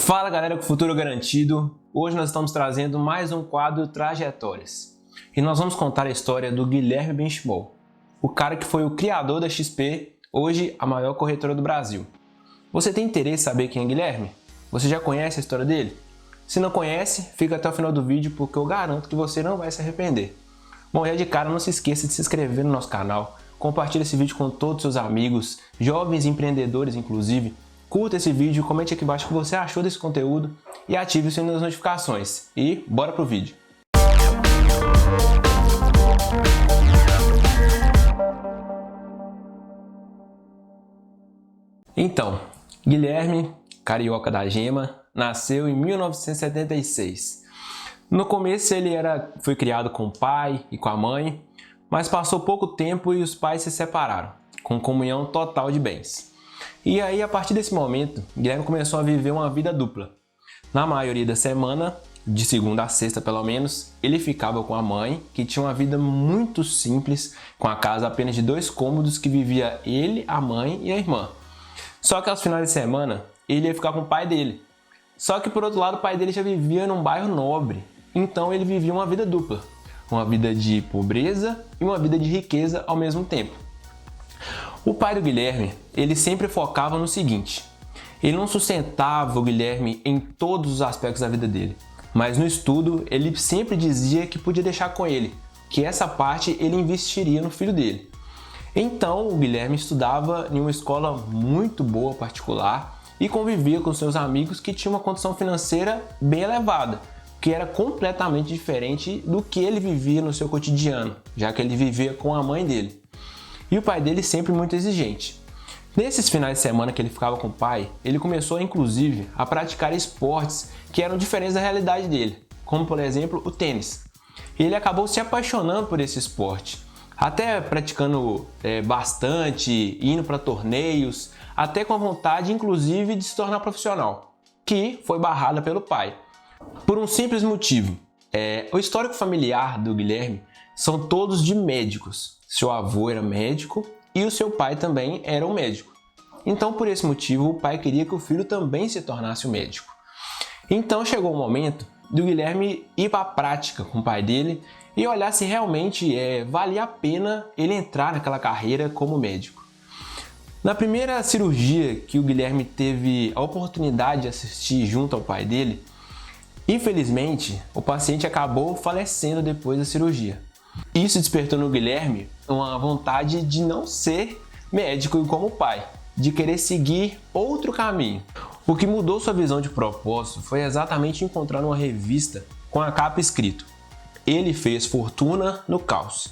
Fala galera com Futuro Garantido, hoje nós estamos trazendo mais um quadro Trajetórias e nós vamos contar a história do Guilherme Benchimol, o cara que foi o criador da XP, hoje a maior corretora do Brasil. Você tem interesse em saber quem é Guilherme? Você já conhece a história dele? Se não conhece, fica até o final do vídeo porque eu garanto que você não vai se arrepender. Bom, já de cara não se esqueça de se inscrever no nosso canal, compartilhe esse vídeo com todos os seus amigos, jovens empreendedores inclusive. Curta esse vídeo, comente aqui embaixo o que você achou desse conteúdo e ative o sininho das notificações. E bora pro vídeo! Então, Guilherme, carioca da gema, nasceu em 1976. No começo ele foi criado com o pai e com a mãe, mas passou pouco tempo e os pais se separaram, com comunhão total de bens. E aí, a partir desse momento, Guilherme começou a viver uma vida dupla. Na maioria da semana, de segunda a sexta pelo menos, ele ficava com a mãe, que tinha uma vida muito simples, com a casa apenas de 2 cômodos que vivia ele, a mãe e a irmã. Só que aos finais de semana, ele ia ficar com o pai dele. Só que por outro lado, o pai dele já vivia num bairro nobre, então ele vivia uma vida dupla. Uma vida de pobreza e uma vida de riqueza ao mesmo tempo. O pai do Guilherme, ele sempre focava no seguinte: ele não sustentava o Guilherme em todos os aspectos da vida dele, mas no estudo ele sempre dizia que podia deixar com ele, que essa parte ele investiria no filho dele. Então o Guilherme estudava em uma escola muito boa particular e convivia com seus amigos que tinham uma condição financeira bem elevada, que era completamente diferente do que ele vivia no seu cotidiano, já que ele vivia com a mãe dele. E o pai dele sempre muito exigente. Nesses finais de semana que ele ficava com o pai, ele começou inclusive a praticar esportes que eram diferentes da realidade dele, como por exemplo o tênis. E ele acabou se apaixonando por esse esporte, até praticando bastante, indo para torneios, até com a vontade inclusive de se tornar profissional, que foi barrada pelo pai. Por um simples motivo, o histórico familiar do Guilherme são todos de médicos. Seu avô era médico e o seu pai também era um médico. Então, por esse motivo, o pai queria que o filho também se tornasse um médico. Então, chegou o momento do Guilherme ir para a prática com o pai dele e olhar se realmente valia a pena ele entrar naquela carreira como médico. Na primeira cirurgia que o Guilherme teve a oportunidade de assistir junto ao pai dele, infelizmente, o paciente acabou falecendo depois da cirurgia. Isso despertou no Guilherme uma vontade de não ser médico como o pai, de querer seguir outro caminho. O que mudou sua visão de propósito foi exatamente encontrar uma revista com a capa escrito: "Ele fez fortuna no caos".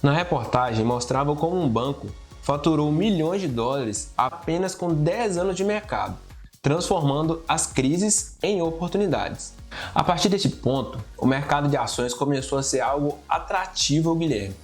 Na reportagem mostrava como um banco faturou milhões de dólares apenas com 10 anos de mercado, transformando as crises em oportunidades. A partir desse ponto, o mercado de ações começou a ser algo atrativo ao Guilherme.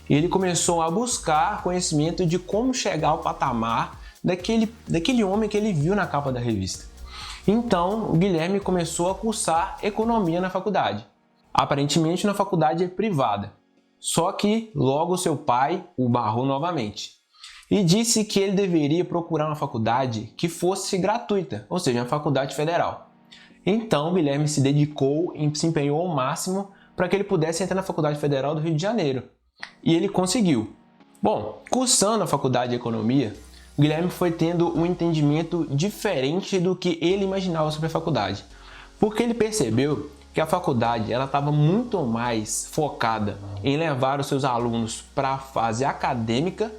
E ele começou a buscar conhecimento de como chegar ao patamar daquele homem que ele viu na capa da revista. Então, o Guilherme começou a cursar economia na faculdade, aparentemente na faculdade privada. Só que logo seu pai o barrou novamente e disse que ele deveria procurar uma faculdade que fosse gratuita, ou seja, uma faculdade federal. Então, o Guilherme se dedicou e se empenhou ao máximo para que ele pudesse entrar na Faculdade Federal do Rio de Janeiro. E ele conseguiu. Bom, cursando a Faculdade de Economia, o Guilherme foi tendo um entendimento diferente do que ele imaginava sobre a faculdade. Porque ele percebeu que a faculdade estava muito mais focada em levar os seus alunos para a fase acadêmica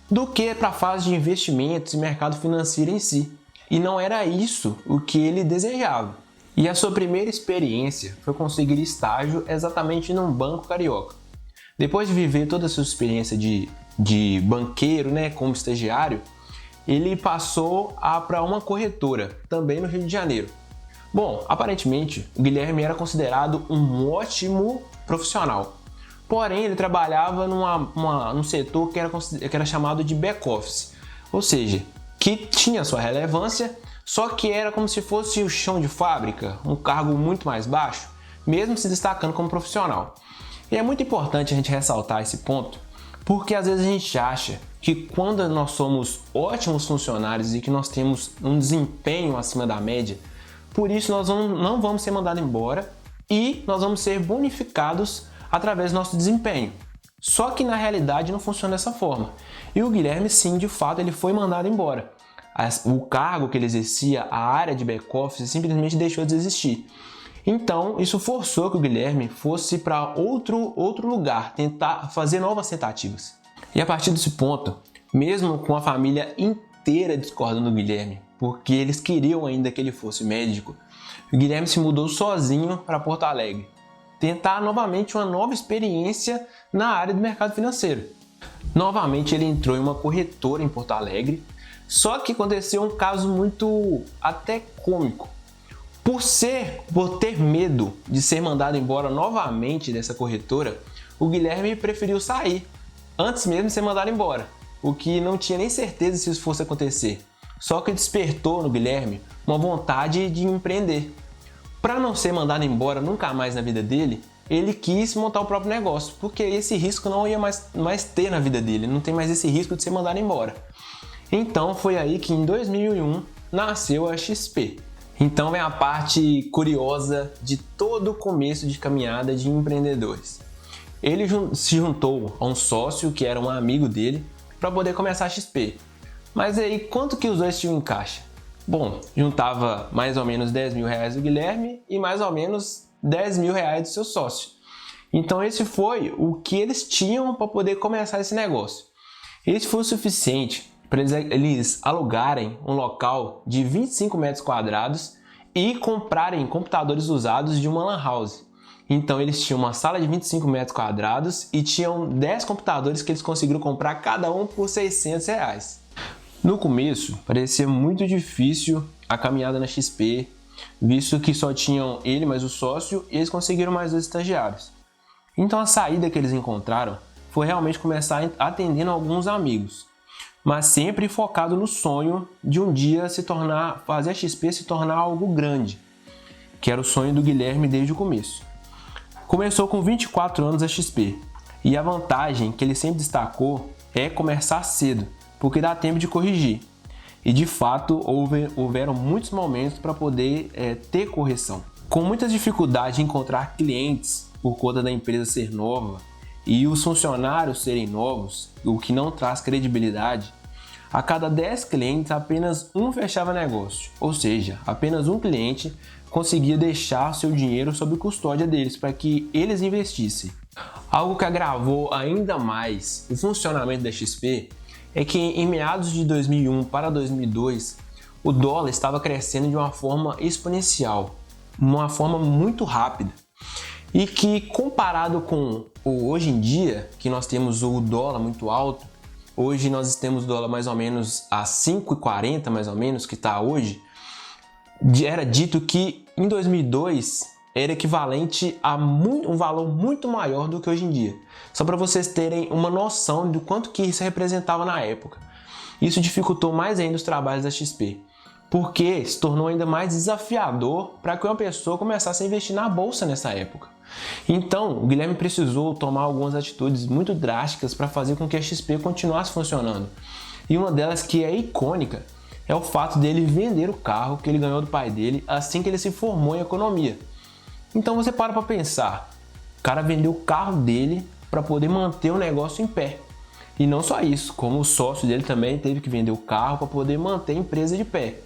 do que para a fase de investimentos e mercado financeiro em si. E não era isso o que ele desejava. E a sua primeira experiência foi conseguir estágio exatamente num banco carioca. Depois de viver toda a sua experiência de banqueiro, como estagiário, ele passou para uma corretora, também no Rio de Janeiro. Bom, aparentemente, o Guilherme era considerado um ótimo profissional. Porém, ele trabalhava num setor que era chamado de back-office, ou seja, que tinha sua relevância, só que era como se fosse o chão de fábrica, um cargo muito mais baixo, mesmo se destacando como profissional. E é muito importante a gente ressaltar esse ponto, porque às vezes a gente acha que quando nós somos ótimos funcionários e que nós temos um desempenho acima da média, por isso nós não vamos ser mandados embora e nós vamos ser bonificados através do nosso desempenho. Só que na realidade não funciona dessa forma. E o Guilherme, sim, de fato, ele foi mandado embora. O cargo que ele exercia, a área de back-office, simplesmente deixou de existir. Então, isso forçou que o Guilherme fosse para outro lugar, tentar fazer novas tentativas. E a partir desse ponto, mesmo com a família inteira discordando do Guilherme, porque eles queriam ainda que ele fosse médico, o Guilherme se mudou sozinho para Porto Alegre, tentar novamente uma nova experiência na área do mercado financeiro. Novamente ele entrou em uma corretora em Porto Alegre, só que aconteceu um caso muito até cômico. Por ter medo de ser mandado embora novamente dessa corretora, o Guilherme preferiu sair, antes mesmo de ser mandado embora, o que não tinha nem certeza se isso fosse acontecer. Só que despertou no Guilherme uma vontade de empreender. Para não ser mandado embora nunca mais na vida dele, ele quis montar o próprio negócio, porque esse risco não ia mais ter na vida dele, não tem mais esse risco de ser mandado embora. Então foi aí que em 2001 nasceu a XP. Então vem a parte curiosa de todo o começo de caminhada de empreendedores. Ele se juntou a um sócio que era um amigo dele para poder começar a XP. Mas aí quanto que os dois tinham em caixa? Bom, juntava mais ou menos 10 mil reais do Guilherme e mais ou menos 10 mil reais do seu sócio. Então esse foi o que eles tinham para poder começar esse negócio. Esse foi o suficiente para eles alugarem um local de 25 metros quadrados e comprarem computadores usados de uma lan house. Então eles tinham uma sala de 25 metros quadrados e tinham 10 computadores que eles conseguiram comprar cada um por 600 reais. No começo parecia muito difícil a caminhada na XP, visto que só tinham ele mais o sócio e eles conseguiram mais 2 estagiários. Então a saída que eles encontraram foi realmente começar atendendo alguns amigos, mas sempre focado no sonho de um dia fazer a XP se tornar algo grande, que era o sonho do Guilherme desde o começo. Começou com 24 anos a XP, e a vantagem que ele sempre destacou é começar cedo, porque dá tempo de corrigir. E de fato houveram muitos momentos para poder ter correção. Com muitas dificuldades de encontrar clientes por conta da empresa ser nova e os funcionários serem novos, o que não traz credibilidade, a cada 10 clientes apenas um fechava negócio, ou seja, apenas um cliente conseguia deixar seu dinheiro sob custódia deles para que eles investissem. Algo que agravou ainda mais o funcionamento da XP é que em meados de 2001 para 2002 o dólar estava crescendo de uma forma exponencial, uma forma muito rápida, e que comparado com hoje em dia, que nós temos o dólar muito alto, hoje nós temos o dólar mais ou menos a 5,40 mais ou menos, que está hoje, era dito que em 2002 era equivalente a um valor muito maior do que hoje em dia. Só para vocês terem uma noção do quanto que isso representava na época. Isso dificultou mais ainda os trabalhos da XP, porque se tornou ainda mais desafiador para que uma pessoa começasse a investir na bolsa nessa época. Então, o Guilherme precisou tomar algumas atitudes muito drásticas para fazer com que a XP continuasse funcionando. E uma delas, que é icônica, é o fato dele vender o carro que ele ganhou do pai dele assim que ele se formou em economia. Então você para pensar, o cara vendeu o carro dele para poder manter o negócio em pé. E não só isso, como o sócio dele também teve que vender o carro para poder manter a empresa de pé.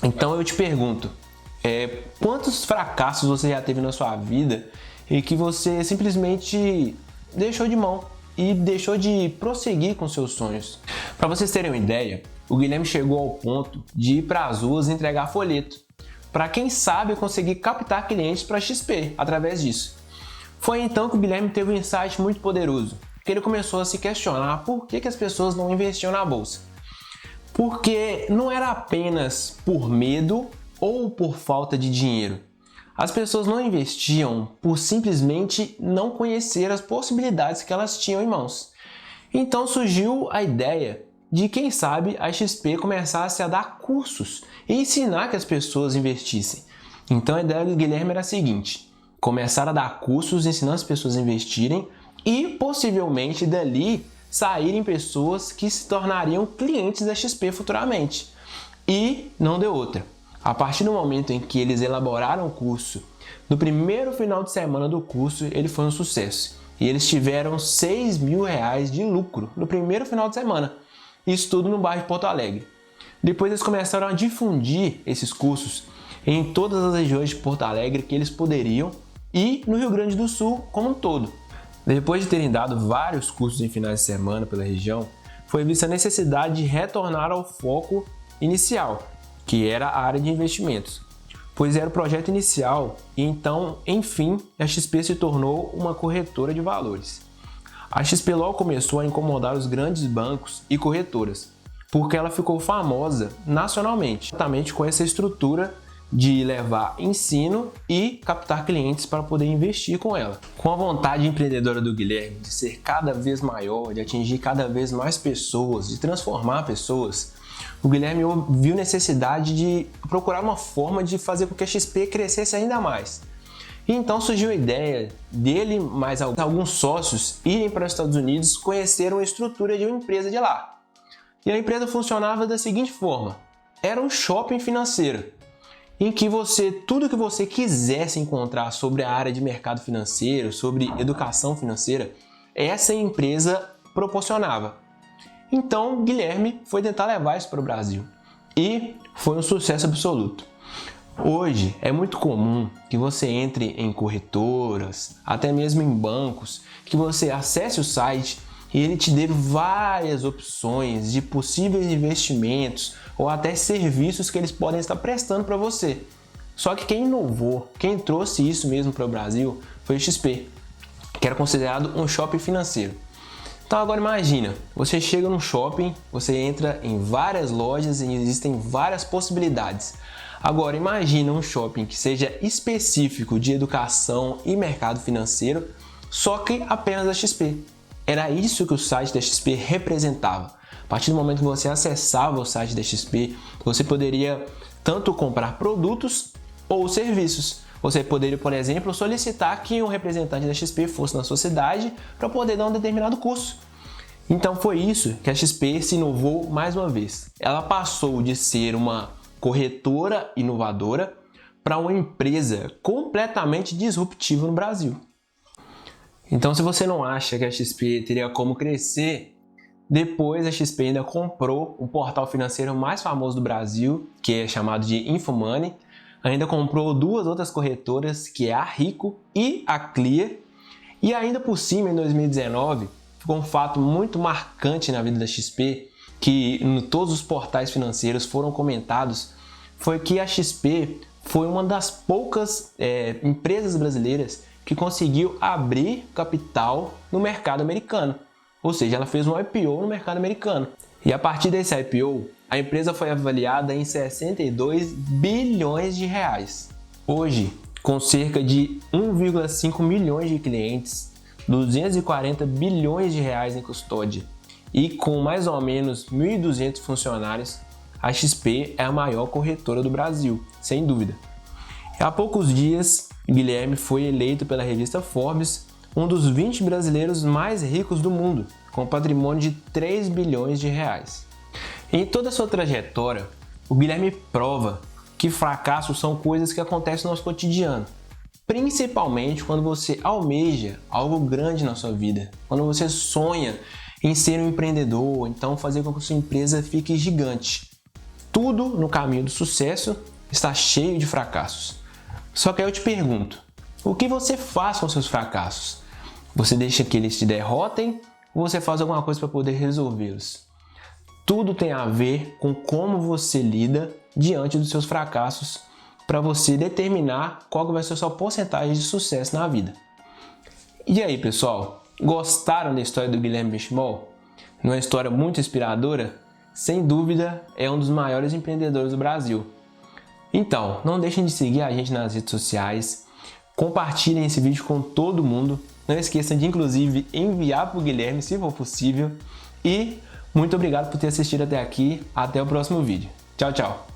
Então eu te pergunto, quantos fracassos você já teve na sua vida e que você simplesmente deixou de mão e deixou de prosseguir com seus sonhos? Para vocês terem uma ideia, o Guilherme chegou ao ponto de ir para as ruas entregar folheto, para quem sabe conseguir captar clientes para a XP através disso. Foi então que o Guilherme teve um insight muito poderoso, que ele começou a se questionar por que as pessoas não investiam na bolsa. Porque não era apenas por medo ou por falta de dinheiro. As pessoas não investiam por simplesmente não conhecer as possibilidades que elas tinham em mãos. Então surgiu a ideia de, quem sabe, a XP começasse a dar cursos e ensinar que as pessoas investissem. Então a ideia do Guilherme era a seguinte: começar a dar cursos ensinando as pessoas a investirem e possivelmente dali saírem pessoas que se tornariam clientes da XP futuramente. E não deu outra. A partir do momento em que eles elaboraram o curso, no primeiro final de semana do curso, ele foi um sucesso. E eles tiveram R$6.000 de lucro no primeiro final de semana. Isso tudo no bairro de Porto Alegre. Depois eles começaram a difundir esses cursos em todas as regiões de Porto Alegre que eles poderiam e no Rio Grande do Sul como um todo. Depois de terem dado vários cursos em finais de semana pela região, foi vista a necessidade de retornar ao foco inicial, que era a área de investimentos, pois era o projeto inicial e então, enfim, a XP se tornou uma corretora de valores. A XP logo começou a incomodar os grandes bancos e corretoras, porque ela ficou famosa nacionalmente, exatamente com essa estrutura de levar ensino e captar clientes para poder investir com ela. Com a vontade empreendedora do Guilherme de ser cada vez maior, de atingir cada vez mais pessoas, de transformar pessoas, o Guilherme viu necessidade de procurar uma forma de fazer com que a XP crescesse ainda mais. E então surgiu a ideia dele mais alguns sócios irem para os Estados Unidos conhecer uma estrutura de uma empresa de lá. E a empresa funcionava da seguinte forma: era um shopping financeiro, em que tudo que você quisesse encontrar sobre a área de mercado financeiro, sobre educação financeira, essa empresa proporcionava. Então, Guilherme foi tentar levar isso para o Brasil e foi um sucesso absoluto. Hoje é muito comum que você entre em corretoras, até mesmo em bancos, que você acesse o site e ele te dê várias opções de possíveis investimentos ou até serviços que eles podem estar prestando para você. Só que quem inovou, quem trouxe isso mesmo para o Brasil foi o XP, que era considerado um shopping financeiro. Então agora imagina, você chega num shopping, você entra em várias lojas e existem várias possibilidades. Agora imagina um shopping que seja específico de educação e mercado financeiro, só que apenas da XP. Era isso que o site da XP representava. A partir do momento que você acessava o site da XP, você poderia tanto comprar produtos ou serviços. Você poderia, por exemplo, solicitar que um representante da XP fosse na sua cidade para poder dar um determinado curso. Então foi isso que a XP se inovou mais uma vez. Ela passou de ser uma corretora inovadora para uma empresa completamente disruptiva no Brasil. Então, se você não acha que a XP teria como crescer, depois a XP ainda comprou o portal financeiro mais famoso do Brasil, que é chamado de Infomoney. Ainda comprou duas outras corretoras, que é a Rico e a Clear. E ainda por cima, em 2019, ficou um fato muito marcante na vida da XP, que em todos os portais financeiros foram comentados, foi que a XP foi uma das poucas empresas brasileiras que conseguiu abrir capital no mercado americano. Ou seja, ela fez um IPO no mercado americano. E a partir desse IPO, a empresa foi avaliada em 62 bilhões de reais. Hoje, com cerca de 1,5 milhões de clientes, 240 bilhões de reais em custódia e com mais ou menos 1.200 funcionários, a XP é a maior corretora do Brasil, sem dúvida. Há poucos dias, Guilherme foi eleito pela revista Forbes um dos 20 brasileiros mais ricos do mundo, com patrimônio de 3 bilhões de reais. Em toda a sua trajetória, o Guilherme prova que fracassos são coisas que acontecem no nosso cotidiano, principalmente quando você almeja algo grande na sua vida, quando você sonha em ser um empreendedor, então fazer com que a sua empresa fique gigante. Tudo no caminho do sucesso está cheio de fracassos. Só que aí eu te pergunto, o que você faz com seus fracassos? Você deixa que eles te derrotem ou você faz alguma coisa para poder resolvê-los? Tudo tem a ver com como você lida diante dos seus fracassos para você determinar qual vai ser a sua porcentagem de sucesso na vida. E aí, pessoal? Gostaram da história do Guilherme Benchimol? Não é uma história muito inspiradora? Sem dúvida, é um dos maiores empreendedores do Brasil. Então, não deixem de seguir a gente nas redes sociais, compartilhem esse vídeo com todo mundo, não esqueçam de inclusive enviar para o Guilherme se for possível e muito obrigado por ter assistido até aqui, até o próximo vídeo. Tchau, tchau!